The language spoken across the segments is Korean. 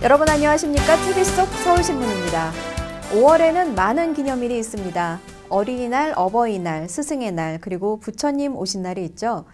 여러분 안녕하십니까? TV 속 서울신문입니다. 5월에는 많은 기념일이 있습니다. 어린이날, 어버이날, 스승의 날, 그리고 부처님 오신 날이 있죠.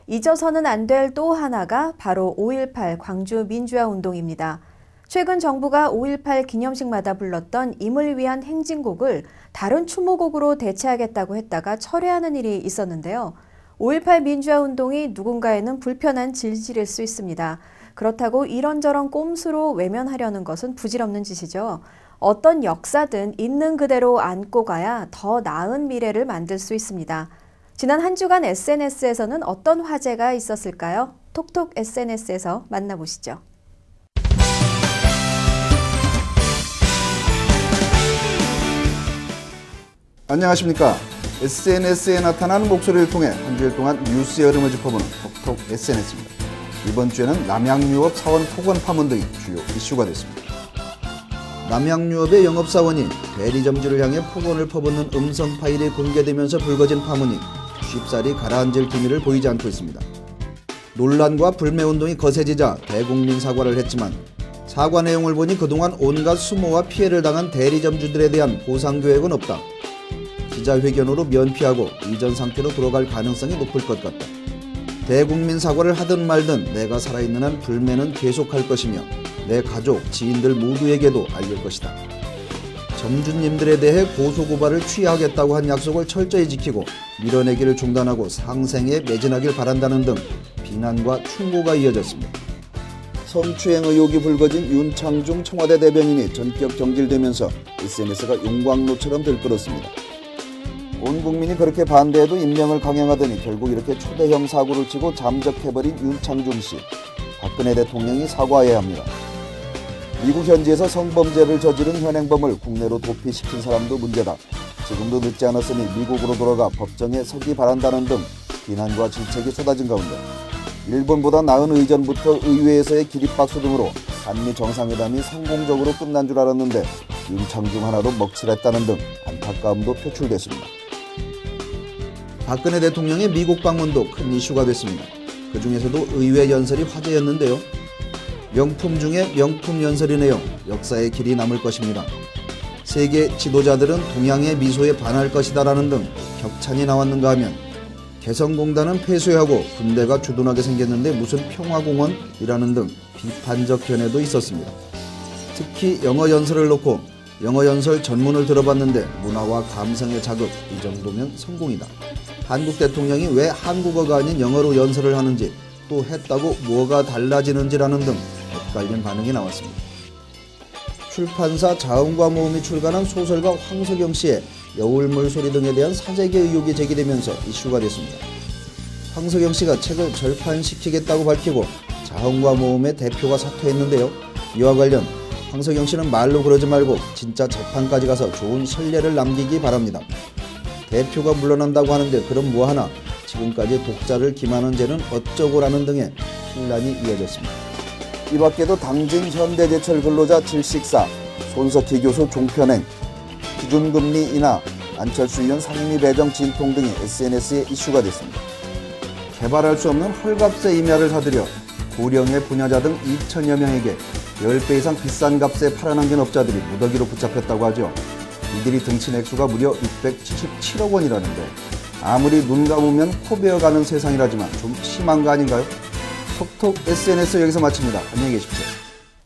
잊어서는 안 될 또 하나가 바로 5.18 광주 민주화 운동입니다. 최근 정부가 5.18 기념식마다 불렀던 임을 위한 행진곡을 다른 추모곡으로 대체하겠다고 했다가 철회하는 일이 있었는데요. 5.18 민주화 운동이 누군가에는 불편한 질질일 수 있습니다. 그렇다고 이런저런 꼼수로 외면하려는 것은 부질없는 짓이죠. 어떤 역사든 있는 그대로 안고 가야 더 나은 미래를 만들 수 있습니다. 지난 한 주간 SNS에서는 어떤 화제가 있었을까요? 톡톡 SNS에서 만나보시죠. 안녕하십니까. SNS에 나타나는 목소리를 통해 한 주일 동안 뉴스의 흐름을 짚어보는 톡톡 SNS입니다. 이번 주에는 남양유업 사원 폭언 파문 등이 주요 이슈가 됐습니다. 남양유업의 영업사원이 대리점주를 향해 폭언을 퍼붓는 음성 파일이 공개되면서 불거진 파문이 쉽사리 가라앉을 기미를 보이지 않고 있습니다. 논란과 불매운동이 거세지자 대국민 사과를 했지만 사과 내용을 보니 그동안 온갖 수모와 피해를 당한 대리점주들에 대한 보상계획은 없다. 기자회견으로 면피하고 이전 상태로 돌아갈 가능성이 높을 것 같다. 대국민 사과를 하든 말든 내가 살아있는 한 불매는 계속할 것이며 내 가족, 지인들 모두에게도 알릴 것이다. 점주님들에 대해 고소고발을 취하하겠다고 한 약속을 철저히 지키고 밀어내기를 중단하고 상생에 매진하길 바란다는 등 비난과 충고가 이어졌습니다. 성추행 의혹이 불거진 윤창중 청와대 대변인이 전격 경질되면서 SNS가 용광로처럼 들끓었습니다. 온 국민이 그렇게 반대해도 임명을 강행하더니 결국 이렇게 초대형 사고를 치고 잠적해버린 윤창중 씨. 박근혜 대통령이 사과해야 합니다. 미국 현지에서 성범죄를 저지른 현행범을 국내로 도피시킨 사람도 문제다. 지금도 늦지 않았으니 미국으로 돌아가 법정에 서기 바란다는 등 비난과 질책이 쏟아진 가운데 일본보다 나은 의전부터 의회에서의 기립박수 등으로 한미 정상회담이 성공적으로 끝난 줄 알았는데 윤창중 하나로 먹칠했다는 등 안타까움도 표출됐습니다. 박근혜 대통령의 미국 방문도 큰 이슈가 됐습니다. 그 중에서도 의회 연설이 화제였는데요. 명품 중에 명품 연설이네요. 역사의 길이 남을 것입니다. 세계 지도자들은 동양의 미소에 반할 것이다라는 등 격찬이 나왔는가 하면 개성공단은 폐쇄하고 군대가 주둔하게 생겼는데 무슨 평화공원이라는 등 비판적 견해도 있었습니다. 특히 영어 연설을 놓고 영어 연설 전문을 들어봤는데 문화와 감성의 자극, 이 정도면 성공이다. 한국 대통령이 왜 한국어가 아닌 영어로 연설을 하는지 또 했다고 뭐가 달라지는지라는 등 엇갈린 반응이 나왔습니다. 출판사 자음과 모음이 출간한 소설가 황석영 씨의 여울물소리 등에 대한 사재기 의혹이 제기되면서 이슈가 됐습니다. 황석영 씨가 책을 절판시키겠다고 밝히고 자음과 모음의 대표가 사퇴했는데요. 이와 관련 황석영 씨는 말로 그러지 말고 진짜 재판까지 가서 좋은 선례를 남기기 바랍니다. 대표가 물러난다고 하는데 그럼 뭐하나 지금까지 독자를 기만한 죄는 어쩌고라는 등의 논란이 이어졌습니다. 이 밖에도 당진 현대제철 근로자 질식사, 손석희 교수 종편행, 기준금리 인하, 안철수 의원 상임위 배정 진통 등이 SNS에 이슈가 됐습니다. 개발할 수 없는 헐값에 임야를 사들여 고령의 분야자 등 2천여 명에게 10배 이상 비싼 값에 팔아넘긴 업자들이 무더기로 붙잡혔다고 하죠. 이들이 등친 액수가 무려 677억 원이라는데 아무리 눈 감으면 코 베어가는 세상이라지만 좀 심한 거 아닌가요? 톡톡 SNS 여기서 마칩니다. 안녕히 계십시오.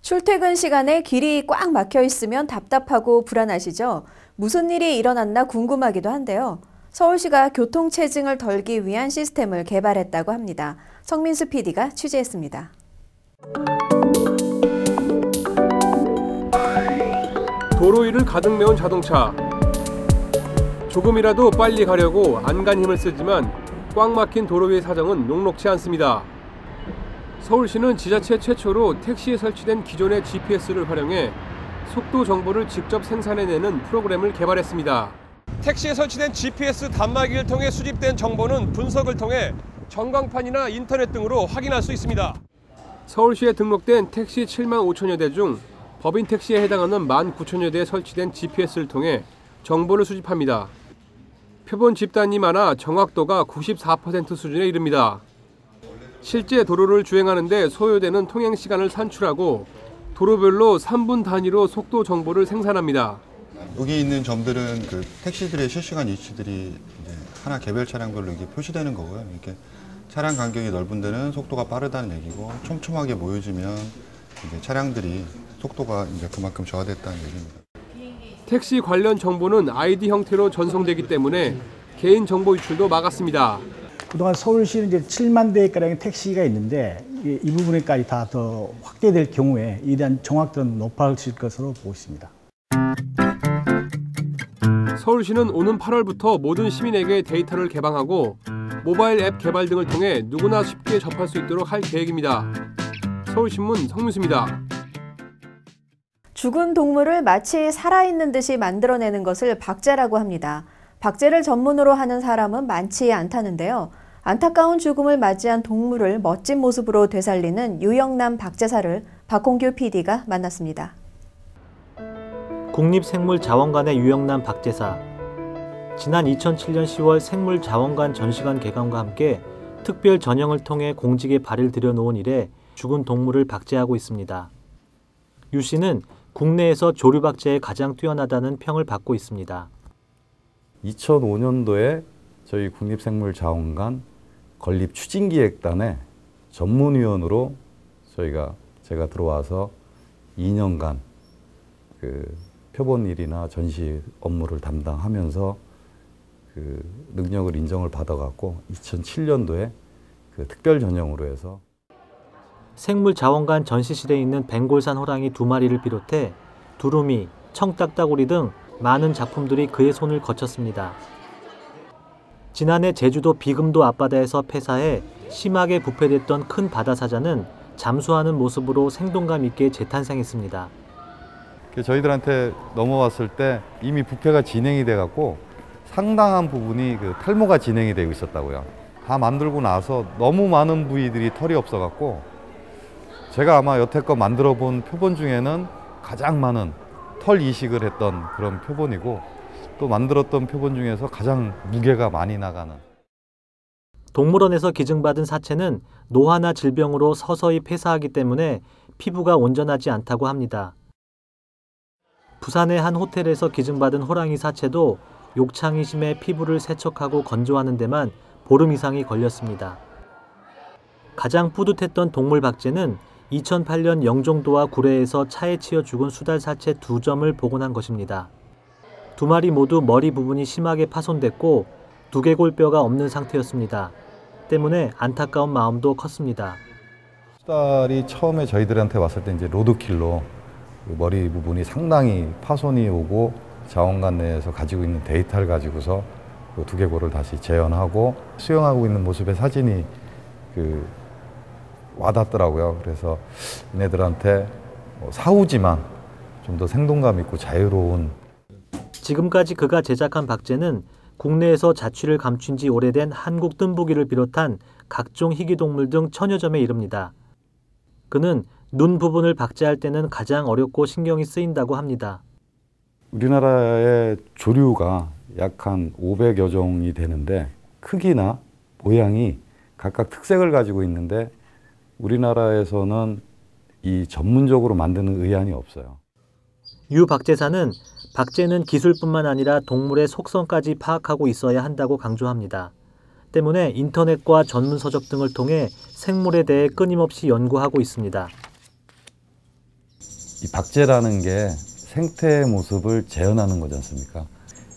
출퇴근 시간에 길이 꽉 막혀 있으면 답답하고 불안하시죠? 무슨 일이 일어났나 궁금하기도 한데요. 서울시가 교통체증을 덜기 위한 시스템을 개발했다고 합니다. 성민수 PD가 취재했습니다. 도로 위를 가득 메운 자동차. 조금이라도 빨리 가려고 안간 힘을 쓰지만 꽉 막힌 도로 위의 사정은 녹록지 않습니다. 서울시는 지자체 최초로 택시에 설치된 기존의 GPS를 활용해 속도 정보를 직접 생산해내는 프로그램을 개발했습니다. 택시에 설치된 GPS 단말기를 통해 수집된 정보는 분석을 통해 전광판이나 인터넷 등으로 확인할 수 있습니다. 서울시에 등록된 택시 7만 5천여 대 중 법인 택시에 해당하는 1만 9천여 대에 설치된 GPS를 통해 정보를 수집합니다. 표본 집단이 많아 정확도가 94% 수준에 이릅니다. 실제 도로를 주행하는 데 소요되는 통행 시간을 산출하고 도로별로 3분 단위로 속도 정보를 생산합니다. 여기 있는 점들은 그 택시들의 실시간 위치들이 이제 하나 개별 차량별로 이게 표시되는 거고요. 이렇게 차량 간격이 넓은 데는 속도가 빠르다는 얘기고, 촘촘하게 모여지면 이제 차량들이 속도가 이제 그만큼 저하됐다는 얘기입니다. 택시 관련 정보는 아이디 형태로 전송되기 때문에 개인 정보 유출도 막았습니다. 그동안 서울시는 이제 7만 대가량의 택시가 있는데 이 부분에까지 다 더 확대될 경우에 이에 대한 정확도는 높아질 것으로 보고 있습니다. 서울시는 오는 8월부터 모든 시민에게 데이터를 개방하고 모바일 앱 개발 등을 통해 누구나 쉽게 접할 수 있도록 할 계획입니다. 서울신문 성민수입니다. 죽은 동물을 마치 살아있는 듯이 만들어내는 것을 박제라고 합니다. 박제를 전문으로 하는 사람은 많지 않다는데요. 안타까운 죽음을 맞이한 동물을 멋진 모습으로 되살리는 유영남 박제사를 박홍규 PD가 만났습니다. 국립생물자원관의 유영남 박제사. 지난 2007년 10월 생물자원관 전시관 개관과 함께 특별 전형을 통해 공직에 발을 들여놓은 이래 죽은 동물을 박제하고 있습니다. 유 씨는 국내에서 조류 박제에 가장 뛰어나다는 평을 받고 있습니다. 2005년도에 저희 국립생물자원관 건립추진기획단의 전문위원으로 제가 들어와서 2년간 그 표본 일이나 전시 업무를 담당하면서 그 능력을 인정을 받아갖고 2007년도에 그 특별 전형으로 해서 생물자원관 전시실에 있는 벵골산 호랑이 2마리를 비롯해 두루미, 청딱따구리 등 많은 작품들이 그의 손을 거쳤습니다. 지난해 제주도 비금도 앞바다에서 폐사해 심하게 부패됐던 큰 바다사자는 잠수하는 모습으로 생동감 있게 재탄생했습니다. 저희들한테 넘어왔을 때 이미 부패가 진행이 돼갖고 상당한 부분이 그 탈모가 진행이 되고 있었다고요. 다 만들고 나서 너무 많은 부위들이 털이 없어갖고 제가 아마 여태껏 만들어 본 표본 중에는 가장 많은 털 이식을 했던 그런 표본이고, 또 만들었던 표본 중에서 가장 무게가 많이 나가는. 동물원에서 기증받은 사체는 노화나 질병으로 서서히 폐사하기 때문에 피부가 온전하지 않다고 합니다. 부산의 한 호텔에서 기증받은 호랑이 사체도 욕창이 심해 피부를 세척하고 건조하는 데만 보름 이상이 걸렸습니다. 가장 뿌듯했던 동물 박제는 2008년 영종도와 구례에서 차에 치여 죽은 수달 사체 2점을 복원한 것입니다. 2마리 모두 머리 부분이 심하게 파손됐고 두개골뼈가 없는 상태였습니다. 때문에 안타까운 마음도 컸습니다. 수달이 처음에 저희들한테 왔을 때 이제 로드킬로 그 머리 부분이 상당히 파손이 오고 자원관 내에서 가지고 있는 데이터를 가지고서 그 두개골을 다시 재현하고 수영하고 있는 모습의 사진이 와닿더라고요. 그래서 얘네들한테 사후지만 좀 더 생동감 있고 자유로운. 지금까지 그가 제작한 박제는 국내에서 자취를 감춘 지 오래된 한국 뜸부기를 비롯한 각종 희귀동물 등 1000여 점에 이릅니다. 그는 눈 부분을 박제할 때는 가장 어렵고 신경이 쓰인다고 합니다. 우리나라의 조류가 약 한 500여 종이 되는데 크기나 모양이 각각 특색을 가지고 있는데 우리나라에서는 이 전문적으로 만드는 의안이 없어요. 유 박제사는 박제는 기술뿐만 아니라 동물의 속성까지 파악하고 있어야 한다고 강조합니다. 때문에 인터넷과 전문 서적 등을 통해 생물에 대해 끊임없이 연구하고 있습니다. 이 박제라는 게 생태의 모습을 재현하는 거지 않습니까?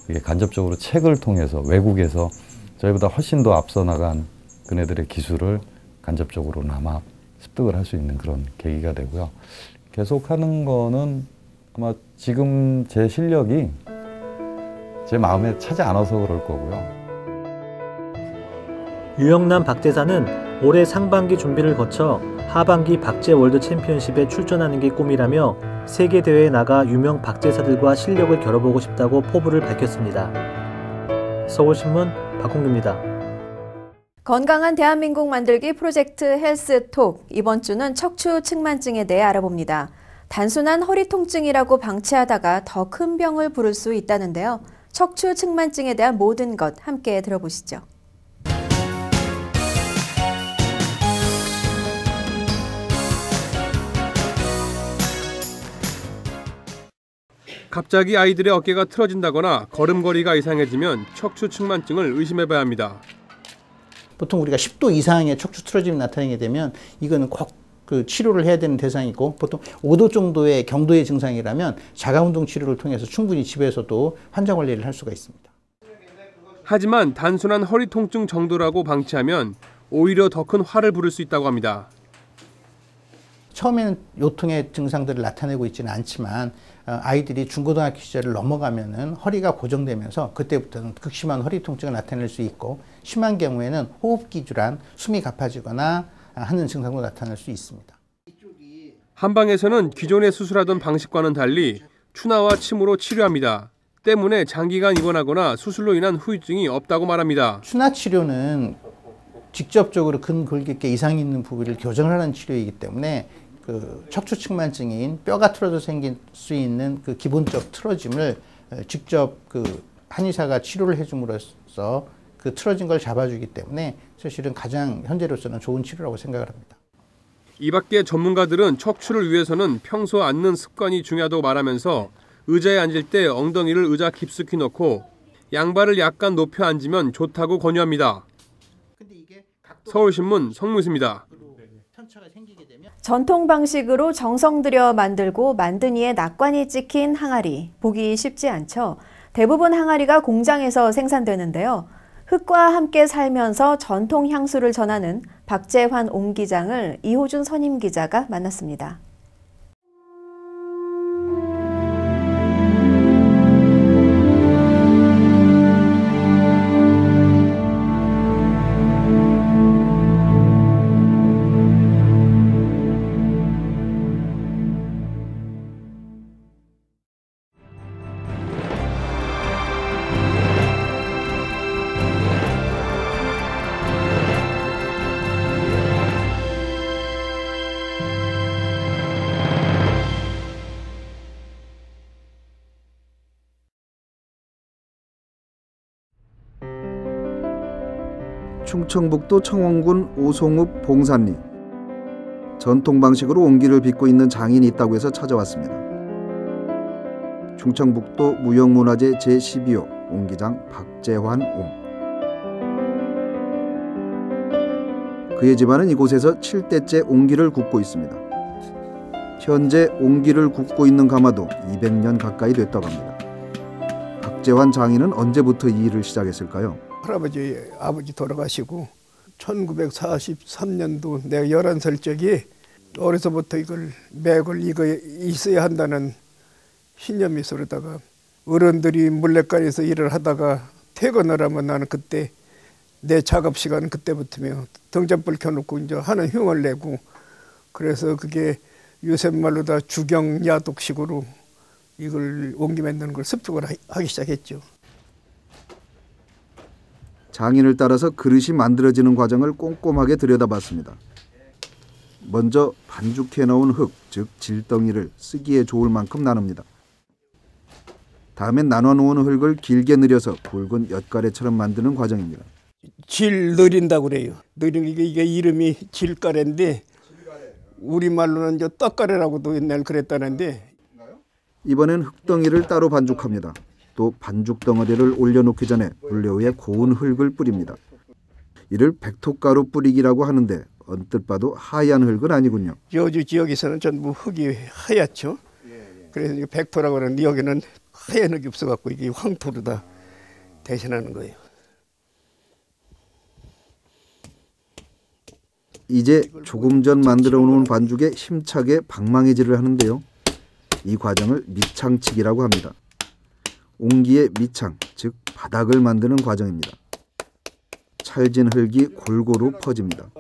이게 간접적으로 책을 통해서 외국에서 저희보다 훨씬 더 앞서 나간 그네들의 기술을 간접적으로나마 습득을 할 수 있는 그런 계기가 되고요. 계속하는 거는 아마 지금 제 실력이 제 마음에 차지 않아서 그럴 거고요. 유영남 박제사는 올해 상반기 준비를 거쳐 하반기 박제 월드 챔피언십에 출전하는 게 꿈이라며 세계 대회에 나가 유명 박제사들과 실력을 겨뤄보고 싶다고 포부를 밝혔습니다. 서울신문 박홍규입니다. 건강한 대한민국 만들기 프로젝트 헬스톡. 이번 주는 척추 측만증에 대해 알아봅니다. 단순한 허리 통증이라고 방치하다가 더 큰 병을 부를 수 있다는데요. 척추 측만증에 대한 모든 것 함께 들어보시죠. 갑자기 아이들의 어깨가 틀어진다거나 걸음걸이가 이상해지면 척추 측만증을 의심해봐야 합니다. 보통 우리가 10도 이상의 척추 틀어짐이 나타나게 되면 이거는 꼭 그 치료를 해야 되는 대상이고, 보통 5도 정도의 경도의 증상이라면 자가운동 치료를 통해서 충분히 집에서도 환자 관리를 할 수가 있습니다. 하지만 단순한 허리 통증 정도라고 방치하면 오히려 더 큰 화를 부를 수 있다고 합니다. 처음에는 요통의 증상들을 나타내고 있지는 않지만 아이들이 중고등학교 시절을 넘어가면은 허리가 고정되면서 그때부터는 극심한 허리 통증을 나타낼 수 있고, 심한 경우에는 호흡기 질환, 숨이 가빠지거나 하는 증상도 나타날 수 있습니다. 한방에서는 기존에 수술하던 방식과는 달리 추나와 침으로 치료합니다. 때문에 장기간 입원하거나 수술로 인한 후유증이 없다고 말합니다. 추나 치료는 직접적으로 근골격계 이상이 있는 부위를 교정을 하는 치료이기 때문에 그 척추 측만증인 뼈가 틀어져 생길 수 있는 그 기본적 틀어짐을 직접 그 한의사가 치료를 해줌으로써 그 틀어진 걸 잡아주기 때문에 사실은 가장 현재로서는 좋은 치료라고 생각을 합니다. 이 밖에 전문가들은 척추를 위해서는 평소 앉는 습관이 중요하다고 말하면서 의자에 앉을 때 엉덩이를 의자 깊숙이 넣고 양발을 약간 높여 앉으면 좋다고 권유합니다. 서울신문 성무수입니다. 전통 방식으로 정성 들여 만들고 만든 이에 낙관이 찍힌 항아리, 보기 쉽지 않죠. 대부분 항아리가 공장에서 생산되는데요. 흙과 함께 살면서 전통 향수를 전하는 박재환 옹기장을 이호준 선임 기자가 만났습니다. 충청북도 청원군 오송읍 봉산리. 전통 방식으로 옹기를 빚고 있는 장인이 있다고 해서 찾아왔습니다. 충청북도 무형문화재 제12호 옹기장 박재환 옹. 그의 집안은 이곳에서 7대째 옹기를 굽고 있습니다. 현재 옹기를 굽고 있는 가마도 200년 가까이 됐다고 합니다. 박재환 장인은 언제부터 이 일을 시작했을까요? 할아버지, 아버지 돌아가시고 1943년도 내가 11살 적에 어려서부터 이걸 맥을 이거 있어야 한다는 신념이 있어다가 어른들이 물레간에서 일을 하다가 퇴근을 하면 나는 그때 내 작업 시간은 그때부터며 등잔불 켜놓고 이제 하는 흉을 내고, 그래서 그게 요새 말로 다 주경야독식으로 이걸 옹기 만드는 걸 습득을 하기 시작했죠. 장인을 따라서 그릇이 만들어지는 과정을 꼼꼼하게 들여다봤습니다. 먼저 반죽해 놓은 흙, 즉 질덩이를 쓰기에 좋을 만큼 나눕니다. 다음엔 나눠놓은 흙을 길게 늘여서 굵은 엿가래처럼 만드는 과정입니다. 질 느린다고 그래요. 느린 이게 이름이 질가래인데 우리말로는 이제 떡가래라고도 옛날 그랬다는데, 이번엔 흙덩이를 따로 반죽합니다. 또 반죽 덩어리를 올려놓기 전에 물레 위에 고운 흙을 뿌립니다. 이를 백토가루 뿌리기라고 하는데 언뜻 봐도 하얀 흙은 아니군요. 여주 지역에서는 전부 흙이 하얗죠. 그래서 백토라고 하는데 여기는 하얀 흙이 없어갖고 이게 황토로 다 대신하는 거예요. 이제 조금 전 만들어 놓은 반죽에 힘차게 방망이질을 하는데요. 이 과정을 밑창치기라고 합니다. 옹기의 밑창, 즉 바닥을 만드는 과정입니다. 찰진 흙이 골고루 퍼집니다.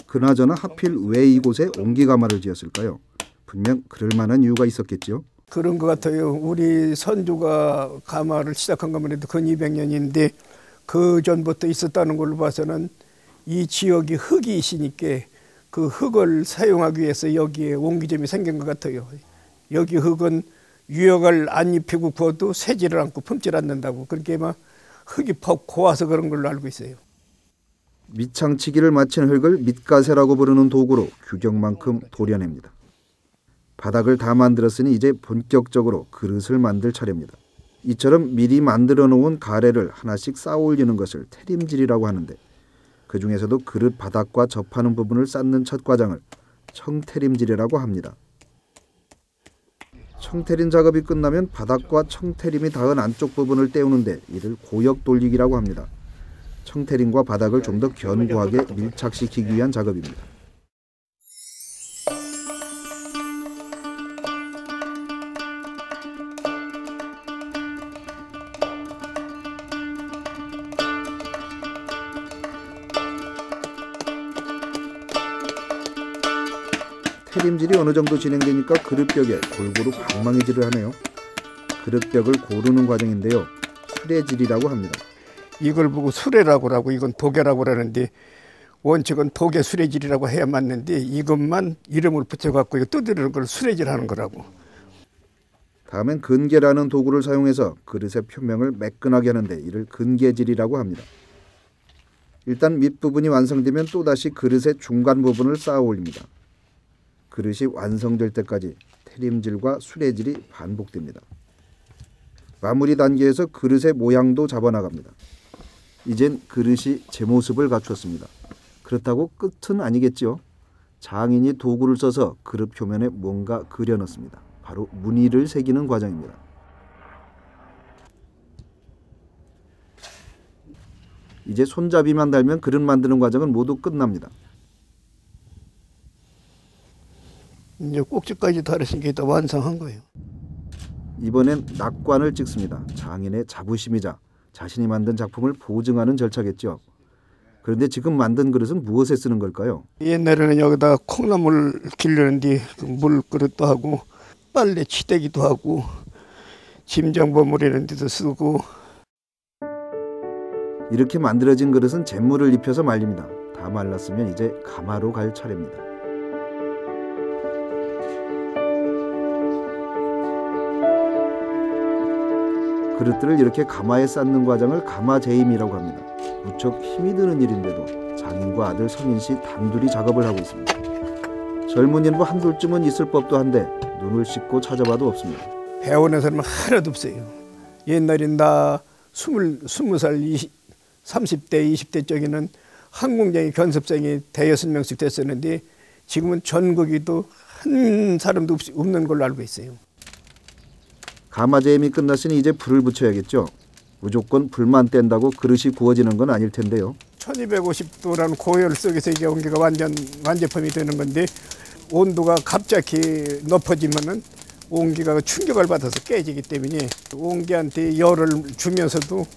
그나저나 하필 왜 이곳에 옹기가마를 지었을까요? 분명 그럴 만한 이유가 있었겠죠. 그런 것 같아요. 우리 선조가 가마를 시작한 것만 해도 근 200년인데 그 전부터 있었다는 걸로 봐서는 이 지역이 흙이 있으니까 그 흙을 사용하기 위해서 여기에 옹기점이 생긴 것 같아요. 여기 흙은 유역을 안 입히고 구워도 새지를 않고 품질 않는다고, 그렇게 막 흙이 퍽 고와서 그런 걸로 알고 있어요. 밑창치기를 마친 흙을 밑가세라고 부르는 도구로 규격만큼 도려냅니다. 바닥을 다 만들었으니 이제 본격적으로 그릇을 만들 차례입니다. 이처럼 미리 만들어 놓은 가래를 하나씩 쌓아 올리는 것을 태림질이라고 하는데, 그 중에서도 그릇 바닥과 접하는 부분을 쌓는 첫 과정을 청태림질이라고 합니다. 청태림 작업이 끝나면 바닥과 청태림이 닿은 안쪽 부분을 떼우는데 이를 고역 돌리기라고 합니다. 청태림과 바닥을 좀 더 견고하게 밀착시키기 위한 작업입니다. 태림질이 어느 정도 진행되니까 그릇벽에 골고루 방망이질을 하네요. 그릇벽을 고르는 과정인데요. 수레질이라고 합니다. 이걸 보고 수레라고 하고 이건 도개라고 그러는데 원칙은 도개 수레질이라고 해야 맞는데 이것만 이름을 붙여갖고 이거 두드리는 걸 수레질하는 거라고. 다음엔 근개라는 도구를 사용해서 그릇의 표면을 매끈하게 하는데 이를 근개질이라고 합니다. 일단 밑부분이 완성되면 또다시 그릇의 중간 부분을 쌓아 올립니다. 그릇이 완성될 때까지 태림질과 수레질이 반복됩니다. 마무리 단계에서 그릇의 모양도 잡아나갑니다. 이젠 그릇이 제 모습을 갖추었습니다. 그렇다고 끝은 아니겠죠. 장인이 도구를 써서 그릇 표면에 뭔가 그려 넣습니다. 바로 무늬를 새기는 과정입니다. 이제 손잡이만 달면 그릇 만드는 과정은 모두 끝납니다. 이제 꼭지까지 달으신 게 다 완성한 거예요. 이번엔 낙관을 찍습니다. 장인의 자부심이자 자신이 만든 작품을 보증하는 절차겠죠. 그런데 지금 만든 그릇은 무엇에 쓰는 걸까요? 옛날에는 여기다 콩나물 길르는데 물그릇도 하고 빨래 치대기도 하고 짐장 버무리는 데도 쓰고. 이렇게 만들어진 그릇은 잿물을 입혀서 말립니다. 다 말랐으면 이제 가마로 갈 차례입니다. 그릇들을 이렇게 가마에 쌓는 과정을 가마재임이라고 합니다. 무척 힘이 드는 일인데도 장인과 아들 성인씨 단둘이 작업을 하고 있습니다. 젊은이는 한둘쯤은 있을 법도 한데 눈을 씻고 찾아봐도 없습니다. 배우는 사람은 하나도 없어요. 옛날에 나 20살 30대 20대 쪽에는 한 공장의 견습생이 5-6명씩 됐었는데 지금은 전국에도 한 사람도 없는 걸로 알고 있어요. 가마재임이 끝났으니 이제 불을 붙여야겠죠. 무조건 불만 뗀다고 그릇이 구워지는 건 아닐 텐데요. 1250도라는 고열 속에서 이게 온기가 완제품이 되는 건데 온도가 갑자기 높아지면은 온기가 충격을 받아서 깨지기 때문에 온기한테 열을 주면서도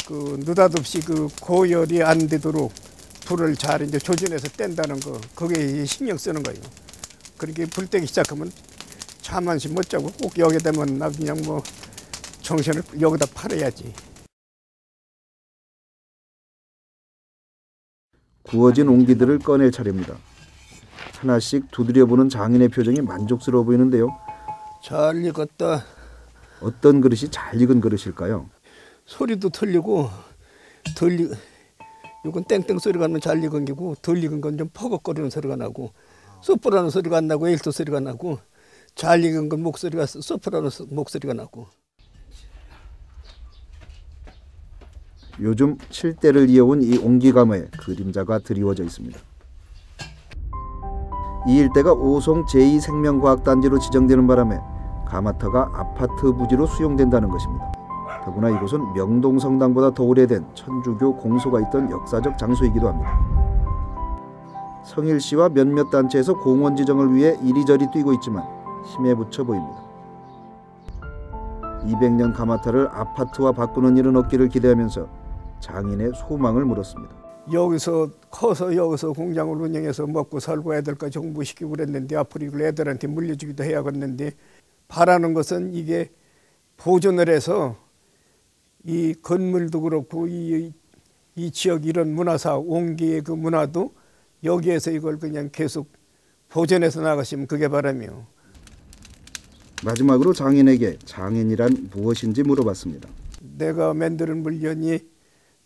그 느닷없이 그 고열이 안 되도록 불을 잘 이제 조준해서 뗀다는 거, 그게 신경 쓰는 거예요. 그렇게 불 떼기 시작하면 잠 한시 못 자고 꼭 여기 되면 나 그냥 뭐 정신을 여기다 팔아야지. 구워진 옹기들을 꺼낼 차례입니다. 하나씩 두드려보는 장인의 표정이 만족스러워 보이는데요. 잘 익었다. 어떤 그릇이 잘 익은 그릇일까요? 소리도 틀리고 이건 땡땡 소리가 나면 잘 익은 게고 덜 익은 건 좀 퍼걱거리는 소리가 나고 쏘프라는 소리가 안 나고 엘토 소리가 나고 잘 익은 건 목소리가 소프라노 목소리가 나고. 요즘 7대를 이어온 이 옹기가마에 그림자가 드리워져 있습니다. 이 일대가 오송 제2생명과학단지로 지정되는 바람에 가마터가 아파트 부지로 수용된다는 것입니다. 더구나 이곳은 명동성당보다 더 오래된 천주교 공소가 있던 역사적 장소이기도 합니다. 성일시와 몇몇 단체에서 공원 지정을 위해 이리저리 뛰고 있지만 힘에 부쳐 보입니다. 200년 가마터를 아파트와 바꾸는 일은 없기를 기대하면서 장인의 소망을 물었습니다. 여기서 커서 여기서 공장을 운영해서 먹고 살고 애들까지 공부시키고 그랬는데 앞으로 이걸 애들한테 물려주기도 해야겠는데 바라는 것은 이게 보존을 해서 이 건물도 그렇고 이 지역 이런 문화사 옹기의 그 문화도 여기에서 이걸 그냥 계속 보존해서 나가시면 그게 바람이요. 마지막으로 장인에게 장인이란 무엇인지 물어봤습니다. 내가 만드는 물건이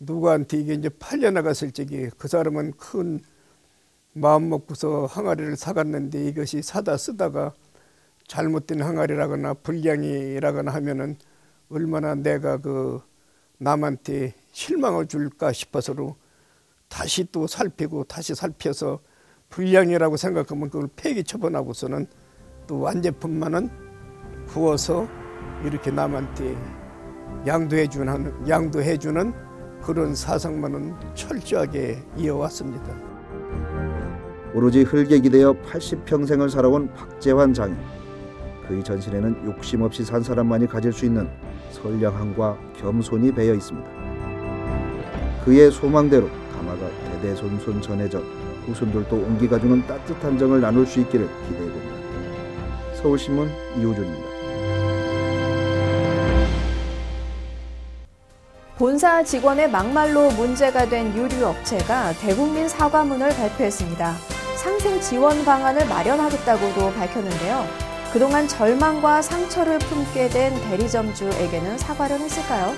누구한테 이게 이제 팔려나갔을 적에 그 사람은 큰 마음 먹고서 항아리를 사갔는데 이것이 사다 쓰다가 잘못된 항아리라거나 불량이라거나 하면은 얼마나 내가 그 남한테 실망을 줄까 싶어서로 다시 또 살피고 다시 살펴서 불량이라고 생각하면 그걸 폐기 처분하고서는 또 완제품만은 구워서 이렇게 남한테 양도해주는 그런 사상만은 철저하게 이어왔습니다. 오로지 흙에 기대어 80평생을 살아온 박재환 장인. 그의 전신에는 욕심 없이 산 사람만이 가질 수 있는 선량함과 겸손이 배어 있습니다. 그의 소망대로 가마가 대대손손 전해져 후손들도 온기가 주는 따뜻한 정을 나눌 수 있기를 기대해봅니다. 서울신문 이호준입니다. 본사 직원의 막말로 문제가 된 유류업체가 대국민 사과문을 발표했습니다. 상생 지원 방안을 마련하겠다고도 밝혔는데요. 그동안 절망과 상처를 품게 된 대리점주에게는 사과를 했을까요?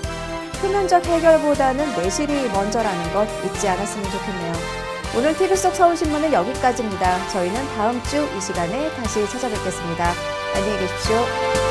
표면적 해결보다는 내실이 먼저라는 것 잊지 않았으면 좋겠네요. 오늘 TV 속 서울신문은 여기까지입니다. 저희는 다음 주 이 시간에 다시 찾아뵙겠습니다. 안녕히 계십시오.